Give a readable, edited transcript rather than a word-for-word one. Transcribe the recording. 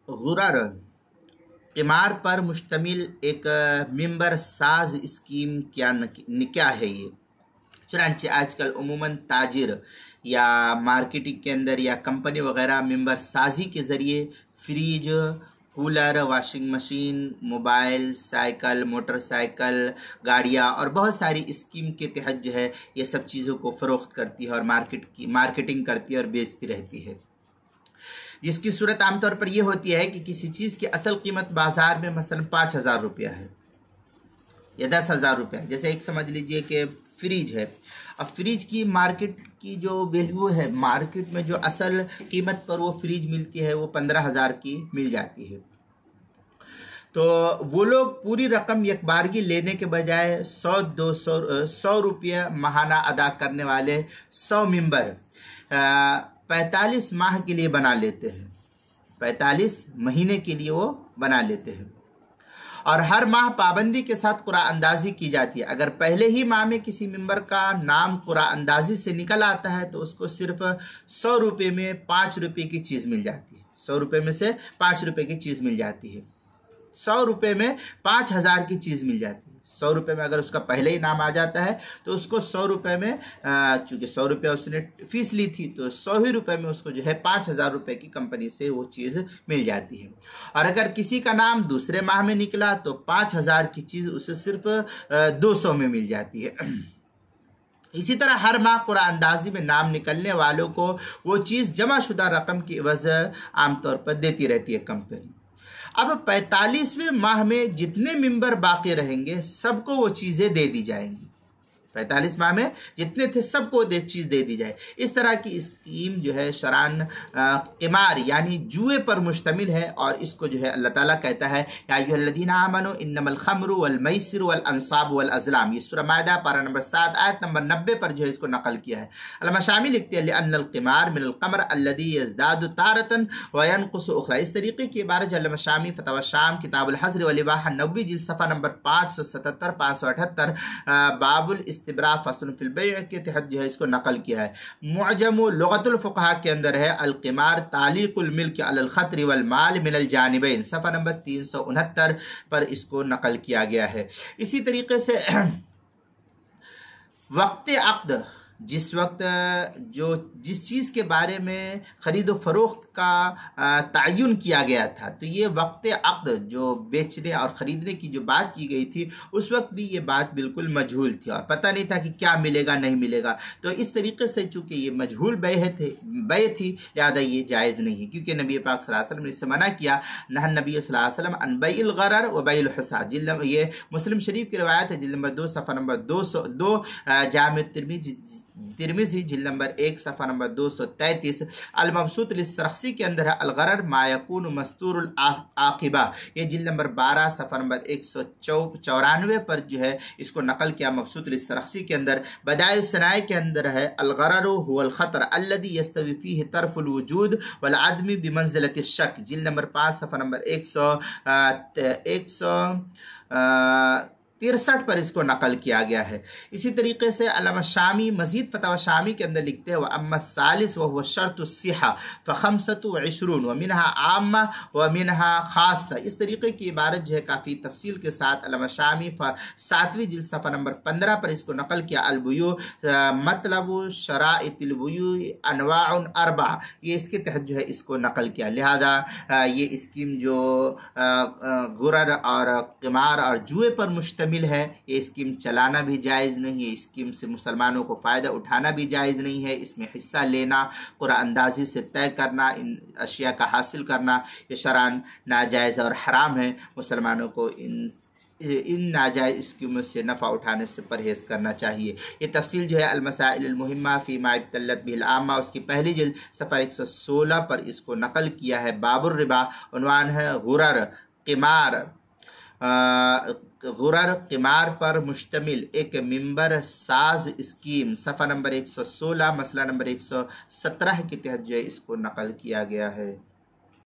गुरर क़िमार पर मुश्तमिल एक मिंबर साज स्कीम क्या है ये। चुनांचे आजकल उमूमन ताजिर या मार्केटिंग के अंदर या कंपनी वगैरह मिंबर साजी के ज़रिए fridge, cooler, washing machine, mobile, cycle, motorcycle, गाड़ियाँ और बहुत सारी स्कीम के तहत जो है ये सब चीज़ों को फ़रोख्त करती है और मार्केटिंग करती है और बेचती रहती है, जिसकी सूरत आमतौर पर यह होती है कि किसी चीज़ की असल कीमत बाज़ार में मसलन 5,000 रुपया है या 10,000 रुपया है। जैसे एक समझ लीजिए कि फ्रिज है। अब फ्रिज की मार्केट की जो वैल्यू है, मार्केट में जो असल कीमत पर वो फ्रिज मिलती है वो 15,000 की मिल जाती है। तो वो लोग पूरी रकम यकबारगी लेने के बजाय 100 रुपये महाना अदा करने वाले 100 मेंबर 45 माह के लिए बना लेते हैं, 45 महीने के लिए वो बना लेते हैं और हर माह पाबंदी के साथ कुरान अंदाजी की जाती है। अगर पहले ही माह में किसी मेंबर का नाम कुरान अंदाजी से निकल आता है तो उसको सिर्फ 100 रुपये में 5 रुपये की चीज़ मिल जाती है। 100 रुपये में से 5 रुपये की चीज़ मिल जाती है। 100 रुपये में 5,000 की चीज़ मिल जाती है। 100 रुपये में अगर उसका पहले ही नाम आ जाता है तो उसको 100 रुपये में, चूँकि 100 रुपये उसने फीस ली थी तो 100 ही रुपये में उसको जो है 5,000 रुपये की कंपनी से वो चीज़ मिल जाती है। और अगर किसी का नाम दूसरे माह में निकला तो 5,000 की चीज़ उसे सिर्फ 200 में मिल जाती है। इसी तरह हर माह कुरान अंदाजी में नाम निकलने वालों को वो चीज़ जमा शुदा रकम की एवज़ आमतौर पर देती रहती है कंपनी। अब 45वें माह में जितने मेंबर बाकी रहेंगे सबको वो चीज़ें दे दी जाएंगी। 45 माह में जितने थे सबको चीज़ दे दी जाए। इस तरह की स्कीम जो है शरान क़िमार यानी जुए पर मुश्तमिल है और इसको जो है अल्लाह ताला कहता है या अय्युहल्लज़ीना आमनू इन्नमल खम्रु वल मैसिरु वल अंसाबु वल अज़लाम। ये सूरह माइदा पारा नंबर 7 आयत नंबर 90 पर जो है इसको नकल किया है। अल्लामा शामी लिखते हैं लिअन्नल क़िमार मिनल क़मर अल्लज़ी यज़दादु तारतन व यनक़ुसु उख़रा। इस तरीके की इबारत जो अल्लामा शामी फ़तवा शाम किताबुल हज़्र वल इबाहा 90 जिल्द सफ़ा नंबर 577 578 बाबुल इस्तिब्रा फ़स्ल फ़िल बैअ के तहत जो है इसको नकल किया है। मुअजम लुग़तुल फ़ुक़हा के अंदर है अल क़िमार तालीक़ुल मिल्क अलल ख़त्री वल माल मिनल जानिबैन, सफ़ा नंबर 369 पर इसको नकल किया गया है। इसी तरीके से वक्त अक़्द, जिस वक्त जिस चीज़ के बारे में ख़रीद व फ़रोख्त का तयन किया गया था तो ये वक्त अक़्द जो बेचने और ख़रीदने की जो बात की गई थी उस वक्त भी ये बात बिल्कुल मजहूल थी और पता नहीं था कि क्या मिलेगा नहीं मिलेगा। तो इस तरीके से चूँकि ये मजहूल बै थी लिहाजा ये जायज़ नहीं है, क्योंकि नबी पाक सल्लल्लाहु अलैहि वसल्लम ने इससे मना किया। नहन नबी सल्लल्लाहु अलैहि वसल्लम अन बैइल गरर व बैइल हुसाद। ये मुस्लिम शरीफ की रवायत है, जिल्द नंबर 2 सफ़ा नंबर 202, जामे तिरमिज़ी जिल्द नंबर 1 सफ़ा नंबर 233। अल-मबसूत लिस्सरख़सी के अंदर है अल-गरर मा यकून मस्तूरुल आक़िबा, ये जिल्द नंबर 12 सफ़ा नंबर 194 पर जो है इसको नकल किया मबसूत लिस्सरख़सी के अंदर। बदाइउ सनाए के अंदर है अल-गररु हुवल ख़तर अल्लज़ी यस्तवी फ़ीहि तर्फ़ुल वजूद वल अदमी बिमंज़िलति शक, जिल्द नंबर 5 सफ़ा नंबर 163 पर इसको नकल किया गया है। इसी तरीके से अल्लामा शामी मज़ीद फ़तवा शामी के अंदर लिखते हैं व अम्मा सालिस व हुवा शर्तु सिहा फ़ख़म्सतु व इशरून व मिनहा आम्मा व मिनहा ख़ास्सा। इस तरीके की इबारत जो है काफ़ी तफसील के साथ अल्लामा शामी 7वीं जिल्द सफ़ा नंबर 15 पर इसको नकल किया। अलबुयू मतलबु शराइतिल बुयू अनवाउन अरबा, ये इसके तहत जो है इसको नकल किया। लिहाजा ये स्कीम जो गुरर और क़िमार और जुए पर मुश्तमिल है, ये स्कीम चलाना भी जायज़ नहीं है। स्कीम से मुसलमानों को फ़ायदा उठाना भी जायज़ नहीं है। इसमें हिस्सा लेना, कुरान अंदाज़ी से तय करना, इन अशिया का हासिल करना ये शरान नाजायज़ और हराम है। मुसलमानों को इन नाजायज़ स्कीमों से नफ़ा उठाने से परहेज़ करना चाहिए। ये तफसील जो है अल-मसाइल अल-मुहिम्मा फ़ी मा इब्तलत बिहिल आम्मा उसकी पहली जिल्द सफ़ा 116 पर इसको नकल किया है। बाबुर रिबा उन्वान है गुरर क़िमार पर मुश्तमिल एक मिंबर साज स्कीम, सफ़ा नंबर 116 मसला नंबर 117 के तहत जो है इसको नकल किया गया है।